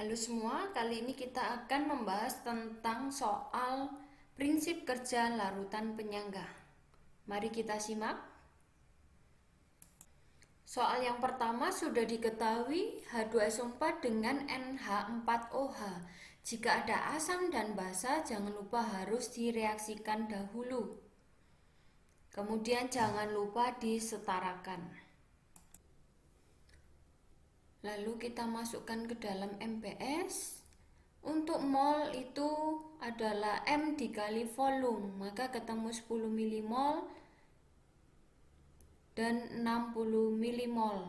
Halo semua, kali ini kita akan membahas tentang soal prinsip kerja larutan penyangga. Mari kita simak. Soal yang pertama sudah diketahui H2SO4 dengan NH4OH. Jika ada asam dan basa, jangan lupa harus direaksikan dahulu. Kemudian jangan lupa disetarakan. Lalu kita masukkan ke dalam MPS. Untuk mol itu adalah M dikali volume, maka ketemu 10 milimol dan 60 milimol.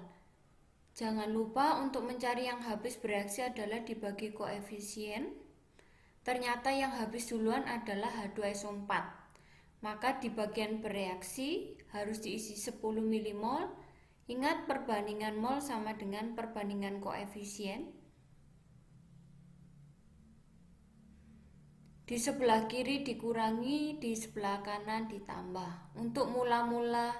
Jangan lupa untuk mencari yang habis bereaksi adalah dibagi koefisien. Ternyata yang habis duluan adalah H2SO4. Maka di bagian bereaksi harus diisi 10 milimol. Ingat perbandingan mol sama dengan perbandingan koefisien. Di sebelah kiri dikurangi, di sebelah kanan ditambah. Untuk mula-mula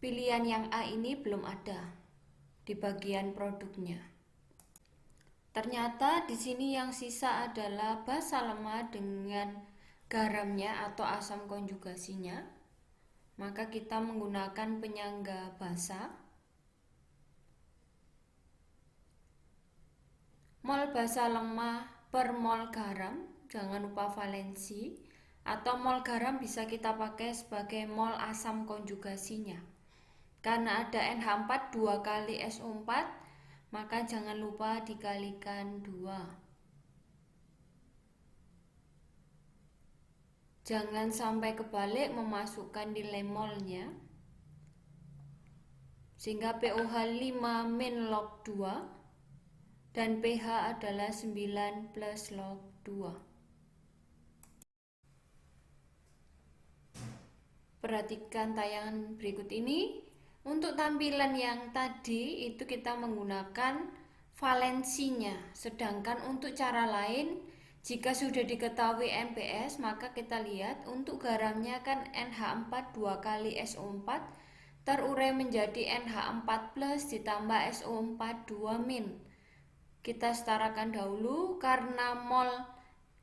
pilihan yang A ini belum ada di bagian produknya. Ternyata di sini yang sisa adalah basa lemah dengan garamnya atau asam konjugasinya. Maka kita menggunakan penyangga basa. Mol basa lemah per mol garam, jangan lupa valensi, atau mol garam bisa kita pakai sebagai mol asam konjugasinya. Karena ada NH4 2 kali SO4, maka jangan lupa dikalikan 2. Jangan sampai kebalik memasukkan nilai molnya, sehingga POH 5 min log 2 dan pH adalah 9 plus log 2. Perhatikan tayangan berikut ini. Untuk tampilan yang tadi itu kita menggunakan valensinya. Sedangkan untuk cara lain, jika sudah diketahui MPS, maka kita lihat untuk garamnya kan NH4 2 kali SO4 terurai menjadi NH4 plus ditambah SO4 2 min. Kita setarakan dahulu karena mol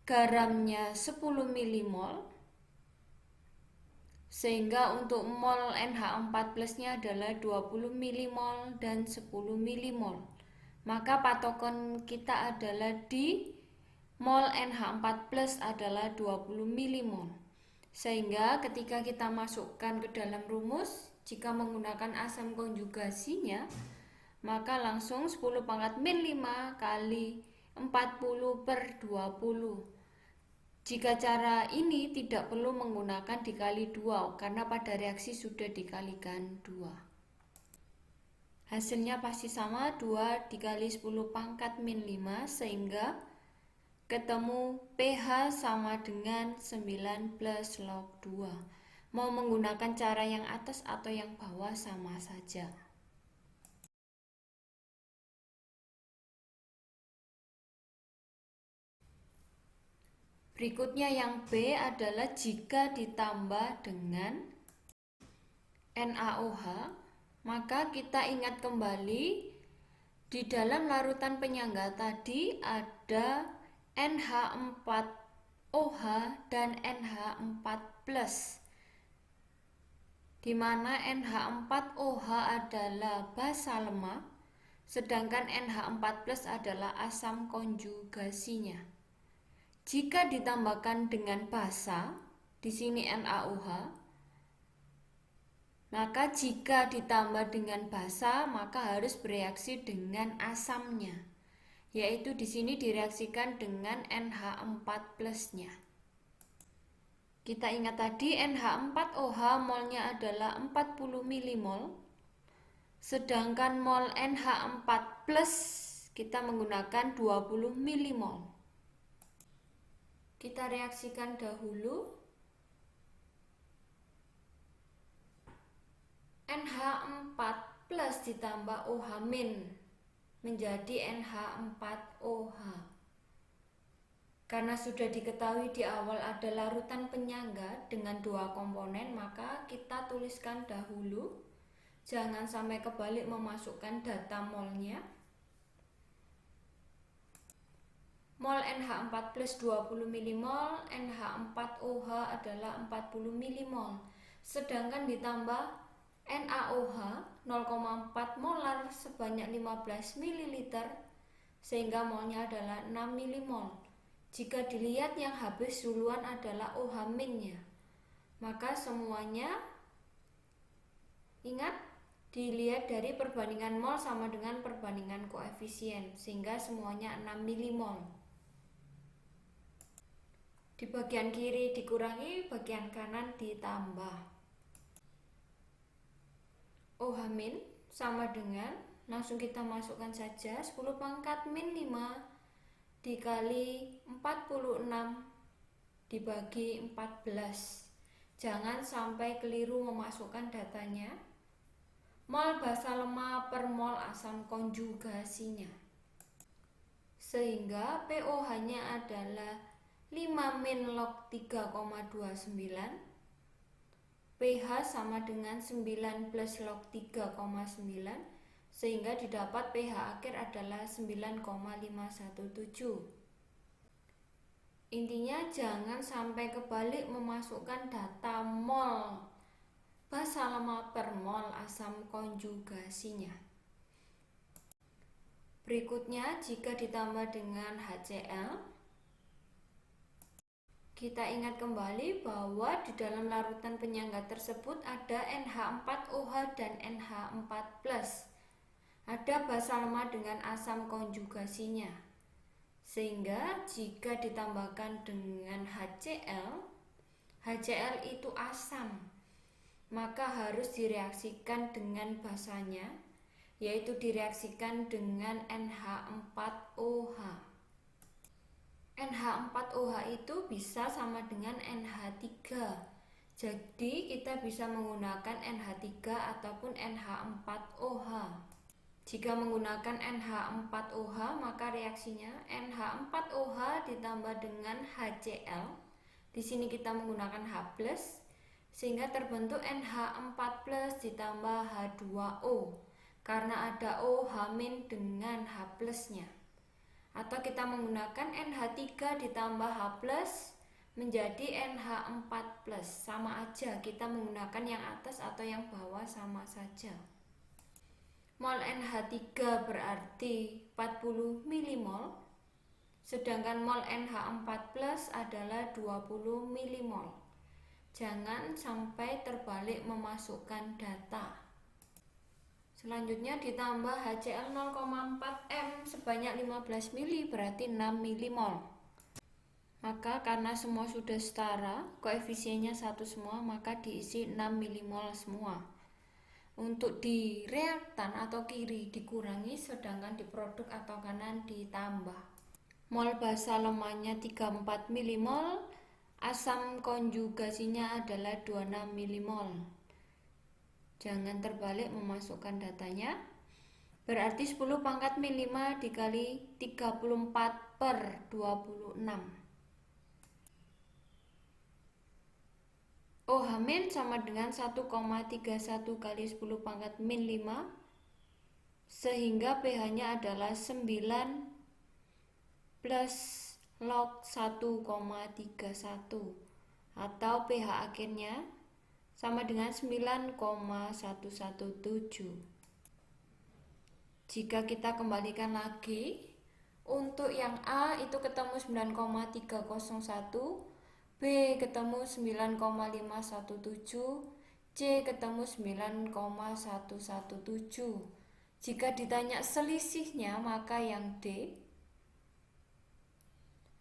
garamnya 10 milimol, sehingga untuk mol NH4 plusnya adalah 20 milimol dan 10 milimol. Maka patokan kita adalah di mol NH4 plus adalah 20 milimol. Sehingga ketika kita masukkan ke dalam rumus, jika menggunakan asam konjugasinya, maka langsung 10 pangkat min 5 kali 40 per 20. Jika cara ini tidak perlu menggunakan dikali 2 karena pada reaksi sudah dikalikan 2. Hasilnya pasti sama, 2 dikali 10 pangkat min 5, sehingga ketemu pH sama dengan 9 plus log 2. Mau menggunakan cara yang atas atau yang bawah sama saja. Berikutnya yang B adalah jika ditambah dengan NaOH, maka kita ingat kembali di dalam larutan penyangga tadi ada NH4OH dan NH4+, di mana NH4OH adalah basa lemah, sedangkan NH4+ adalah asam konjugasinya. Jika ditambahkan dengan basa, di sini NaOH, maka jika ditambah dengan basa, maka harus bereaksi dengan asamnya, yaitu di sini direaksikan dengan NH4 plusnya. Kita ingat tadi NH4OH molnya adalah 40 milimol, sedangkan mol NH4 plus kita menggunakan 20 milimol. Kita reaksikan dahulu. NH4 plus ditambah OH min menjadi NH4OH. Karena sudah diketahui di awal ada larutan penyangga dengan 2 komponen, maka kita tuliskan dahulu. Jangan sampai kebalik memasukkan data molnya. Mol NH4 plus 20 milimol, NH4OH adalah 40 milimol. Sedangkan ditambah NaOH 0,4 molar sebanyak 15 ml, sehingga molnya adalah 6 milimol. Jika dilihat yang habis duluan adalah OH-nya, maka semuanya ingat dilihat dari perbandingan mol sama dengan perbandingan koefisien, sehingga semuanya 6 milimol. Di bagian kiri dikurangi, bagian kanan ditambah. OH min sama dengan, langsung kita masukkan saja 10 pangkat min 5 dikali 46 dibagi 14. Jangan sampai keliru memasukkan datanya. Mol basa lemah per mol asam konjugasinya. Sehingga POH-nya adalah 5 min log 3,29, pH sama dengan 9 plus log 3,9, sehingga didapat pH akhir adalah 9,517. Intinya jangan sampai kebalik memasukkan data mol basa lemah per mol asam konjugasinya. Berikutnya, jika ditambah dengan HCl, kita ingat kembali bahwa di dalam larutan penyangga tersebut ada NH4OH dan NH4+. Ada basa lemah dengan asam konjugasinya. Sehingga jika ditambahkan dengan HCl, HCl itu asam, maka harus direaksikan dengan basanya, yaitu direaksikan dengan NH4OH. NH4OH itu bisa sama dengan NH3. Jadi kita bisa menggunakan NH3 ataupun NH4OH. Jika menggunakan NH4OH, maka reaksinya NH4OH ditambah dengan HCl. Di sini kita menggunakan H+, sehingga terbentuk NH4+ ditambah H2O karena ada OH- dengan H+-nya. Atau kita menggunakan NH3 ditambah H+ menjadi NH4+. Sama aja, kita menggunakan yang atas atau yang bawah sama saja. Mol NH3 berarti 40 milimol, sedangkan mol NH4+ adalah 20 milimol. Jangan sampai terbalik memasukkan data. Selanjutnya ditambah HCl 0,4 M sebanyak 15 ml berarti 6 milimol. Maka karena semua sudah setara, koefisiennya satu semua, maka diisi 6 milimol semua. Untuk di reaktan atau kiri dikurangi, sedangkan di produk atau kanan ditambah. Mol basa lemahnya 34 milimol, asam konjugasinya adalah 26 milimol. Jangan terbalik memasukkan datanya. Berarti 10 pangkat min 5 dikali 34 per 26. OH min sama dengan 1,31 kali 10 pangkat min 5, sehingga pH-nya adalah 9 plus log 1,31 atau pH akhirnya sama dengan 9,117. Jika kita kembalikan lagi, untuk yang A itu ketemu 9,301, B ketemu 9,517, C ketemu 9,117. Jika ditanya selisihnya, maka yang D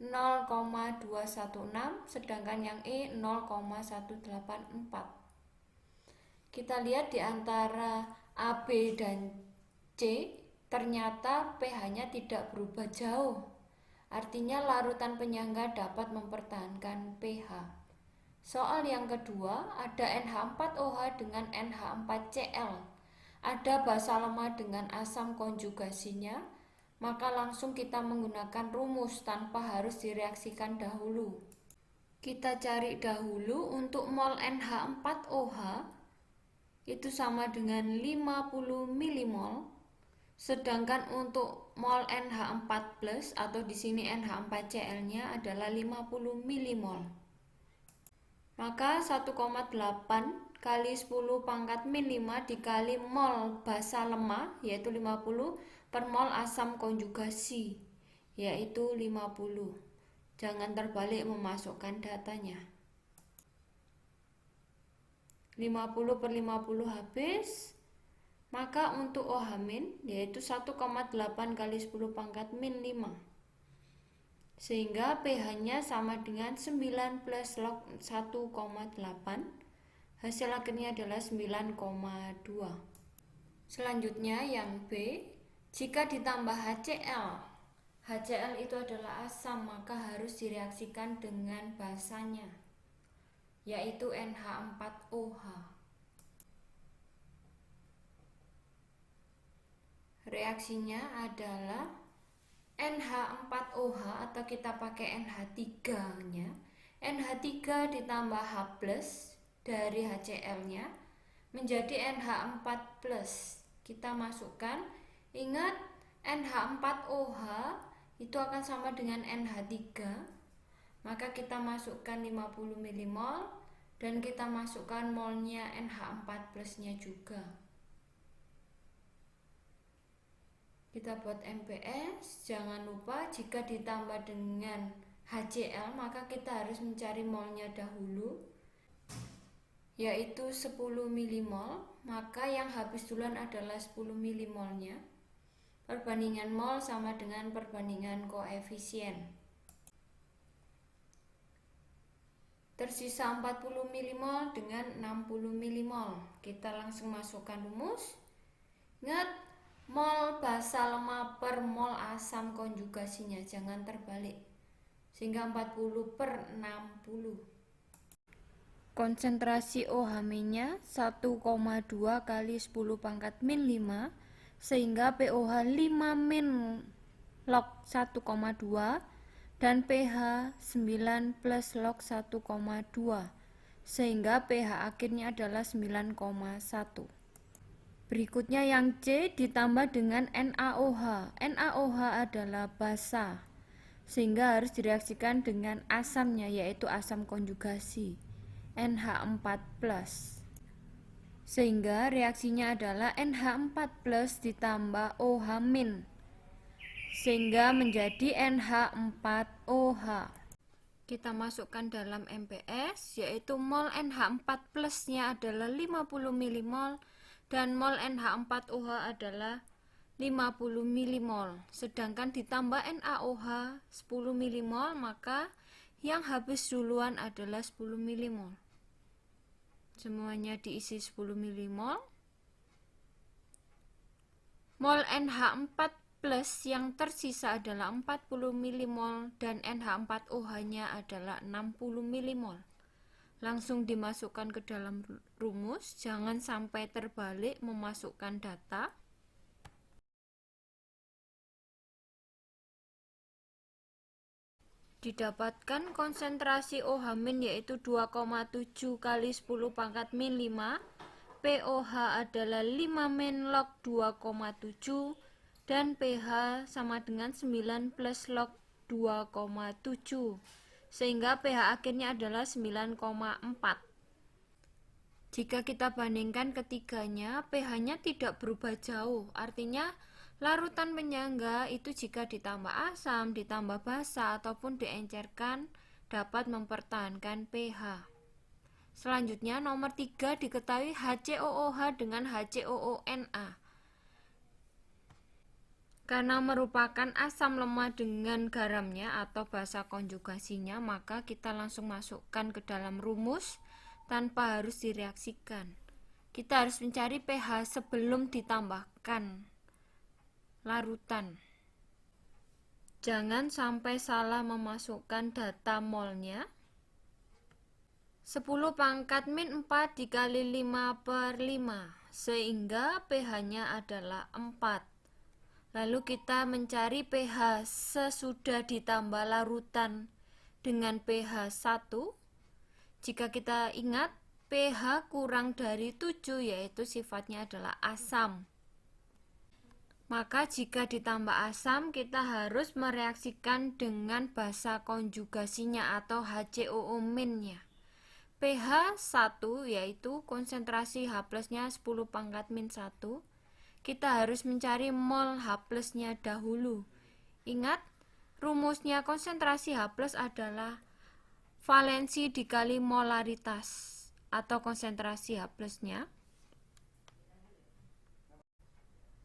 0,216, sedangkan yang E 0,184. Kita lihat di antara A, B, dan C, ternyata pH-nya tidak berubah jauh. Artinya larutan penyangga dapat mempertahankan pH. Soal yang kedua, ada NH4OH dengan NH4Cl. Ada basa lemah dengan asam konjugasinya, maka langsung kita menggunakan rumus tanpa harus direaksikan dahulu. Kita cari dahulu untuk mol NH4OH itu sama dengan 50 milimol, Sedangkan untuk mol NH4+ atau di sini NH4Cl-nya adalah 50 milimol. Maka 1,8 kali 10 pangkat min 5 dikali mol basa lemah yaitu 50 per mol asam konjugasi yaitu 50. Jangan terbalik memasukkan datanya. 50 per 50 habis. Maka untuk OH- yaitu 1,8 kali 10 pangkat min 5. Sehingga pH-nya sama dengan 9 plus log 1,8. Hasil akhirnya adalah 9,2. Selanjutnya yang B, jika ditambah HCl. HCl itu adalah asam, maka harus direaksikan dengan basanya, yaitu NH4OH. Reaksinya adalah NH4OH atau kita pakai NH3-nya. NH3 ditambah H+ dari HCl-nya menjadi NH4+. Kita masukkan, ingat NH4OH itu akan sama dengan NH3. Maka kita masukkan 50 milimol dan kita masukkan molnya NH4+-nya juga. Kita buat MPS, jangan lupa jika ditambah dengan HCl maka kita harus mencari molnya dahulu, yaitu 10 milimol. Maka yang habis duluan adalah 10 milimolnya. Perbandingan mol sama dengan perbandingan koefisien. Tersisa 40 milimol dengan 60 milimol. Kita langsung masukkan rumus. Ingat, mol basa lemah per mol asam konjugasinya, jangan terbalik, sehingga 40 per 60. Konsentrasi OH- nya 1,2 kali 10 pangkat min 5, sehingga POH 5 min log 1,2 dan pH 9 plus log 1,2, sehingga pH akhirnya adalah 9,1. Berikutnya yang C ditambah dengan NaOH. NaOH adalah basa, sehingga harus direaksikan dengan asamnya, yaitu asam konjugasi NH4+. Sehingga reaksinya adalah NH4+ ditambah OH-, sehingga menjadi NH4OH. Kita masukkan dalam MPS, yaitu mol NH4+-nya adalah 50 milimol dan mol NH4OH adalah 50 milimol. Sedangkan ditambah NaOH 10 milimol, maka yang habis duluan adalah 10 milimol. Semuanya diisi 10 milimol. Mol NH4+ yang tersisa adalah 40 milimol dan NH4OH-nya adalah 60 milimol. Langsung dimasukkan ke dalam rumus, jangan sampai terbalik memasukkan data. Didapatkan konsentrasi OH- yaitu 2,7 kali 10 pangkat min 5. POH adalah 5 min log 2,7 dan pH sama dengan 9 plus log 2,7. Sehingga pH akhirnya adalah 9,4. Jika kita bandingkan ketiganya, pH-nya tidak berubah jauh. Artinya larutan penyangga itu jika ditambah asam, ditambah basa ataupun diencerkan dapat mempertahankan pH. Selanjutnya nomor 3 diketahui HCOOH dengan HCOONA. Karena merupakan asam lemah dengan garamnya atau basa konjugasinya, maka kita langsung masukkan ke dalam rumus tanpa harus direaksikan. Kita harus mencari pH sebelum ditambahkan larutan. Jangan sampai salah memasukkan data molnya. 10 pangkat min 4 dikali 5 per 5, sehingga pH-nya adalah 4. Lalu kita mencari pH sesudah ditambah larutan dengan pH 1. Jika kita ingat, pH kurang dari 7 yaitu sifatnya adalah asam. Maka jika ditambah asam, kita harus mereaksikan dengan basa konjugasinya atau HCOO-nya. pH 1 yaitu konsentrasi H plusnya 10 pangkat min 1. Kita harus mencari mol H plusnya dahulu. Ingat, rumusnya konsentrasi H plus adalah valensi dikali molaritas atau konsentrasi H plusnya.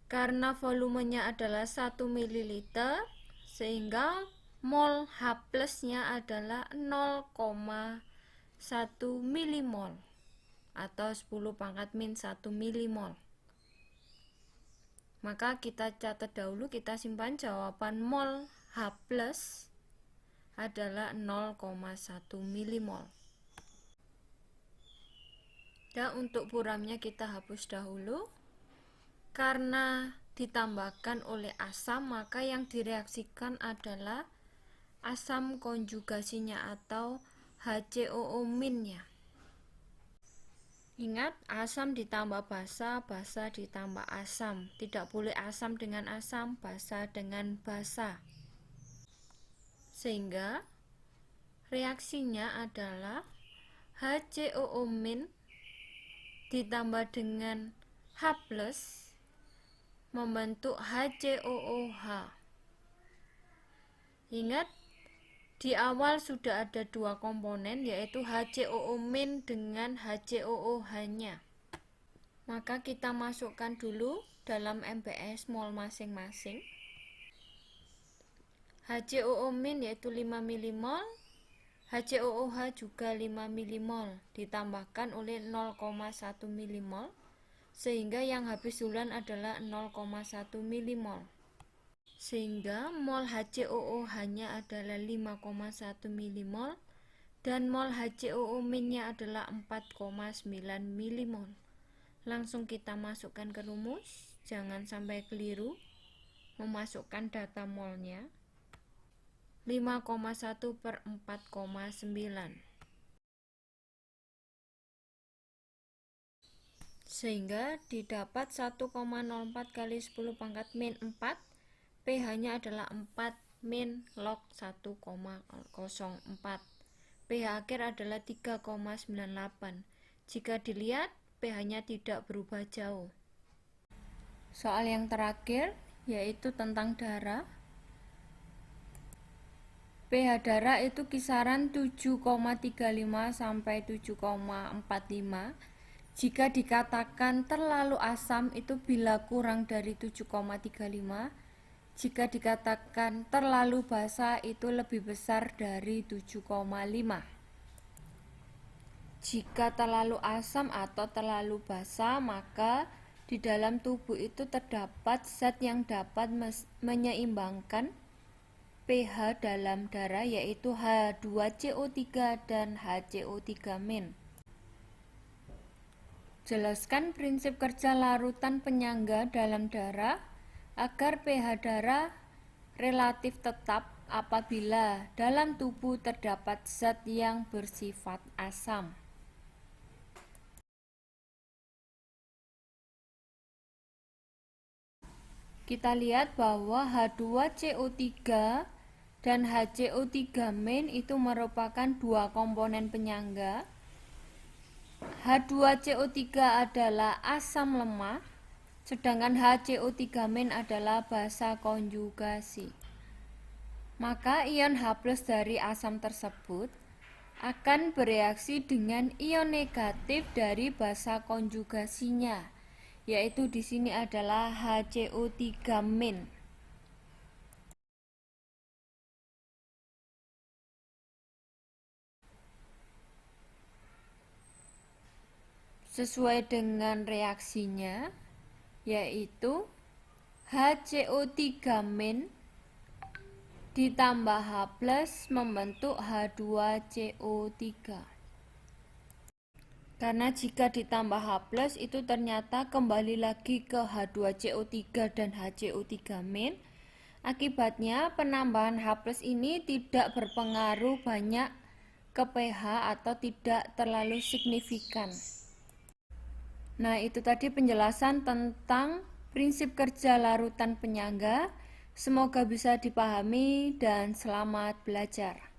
Karena volumenya adalah 1 ml, sehingga mol H plusnya adalah 0,1 milimol atau 10 pangkat min 1 milimol. Maka kita catat dahulu, kita simpan jawaban mol H plus adalah 0,1 milimol. Dan untuk buramnya kita hapus dahulu. Karena ditambahkan oleh asam, maka yang direaksikan adalah asam konjugasinya atau HCOO-nya. Ingat, asam ditambah basa, basa ditambah asam. Tidak boleh asam dengan asam, basa dengan basa. Sehingga reaksinya adalah HCOO- ditambah dengan H plus membentuk HCOOH. Ingat, di awal sudah ada dua komponen, yaitu HCOO- dengan HCOOH-nya. Maka kita masukkan dulu dalam MBS mol masing-masing. HCOO- yaitu 5 milimol, HCOOH juga 5 milimol, ditambahkan oleh 0,1 milimol, sehingga yang habis duluan adalah 0,1 milimol. Sehingga mol HCOOH-nya adalah 5,1 milimol dan mol HCOO-nya adalah 4,9 milimol. Langsung kita masukkan ke rumus, jangan sampai keliru memasukkan data molnya. 5,1 per 4,9. Sehingga didapat 1,04 kali 10 pangkat min 4. pH-nya adalah 4 min log 1,04. pH akhir adalah 3,98. Jika dilihat, pH-nya tidak berubah jauh. Soal yang terakhir yaitu tentang darah. pH darah itu kisaran 7,35 sampai 7,45. Jika dikatakan terlalu asam itu bila kurang dari 7,35. Jika dikatakan terlalu basa itu lebih besar dari 7,5. Jika terlalu asam atau terlalu basa, maka di dalam tubuh itu terdapat zat yang dapat menyeimbangkan pH dalam darah, yaitu H2CO3 dan HCO3-. Jelaskan prinsip kerja larutan penyangga dalam darah agar pH darah relatif tetap apabila dalam tubuh terdapat zat yang bersifat asam. Kita lihat bahwa H2CO3 dan HCO3- itu merupakan dua komponen penyangga. H2CO3 adalah asam lemah, sedangkan HCO3- adalah basa konjugasi. Maka ion H+ dari asam tersebut akan bereaksi dengan ion negatif dari basa konjugasinya, yaitu di sini adalah HCO3-. Sesuai dengan reaksinya, yaitu HCO3- ditambah H+ membentuk H2CO3. Karena jika ditambah H+ itu ternyata kembali lagi ke H2CO3 dan HCO3-. Akibatnya penambahan H+ ini tidak berpengaruh banyak ke pH atau tidak terlalu signifikan. Nah, itu tadi penjelasan tentang prinsip kerja larutan penyangga. Semoga bisa dipahami dan selamat belajar.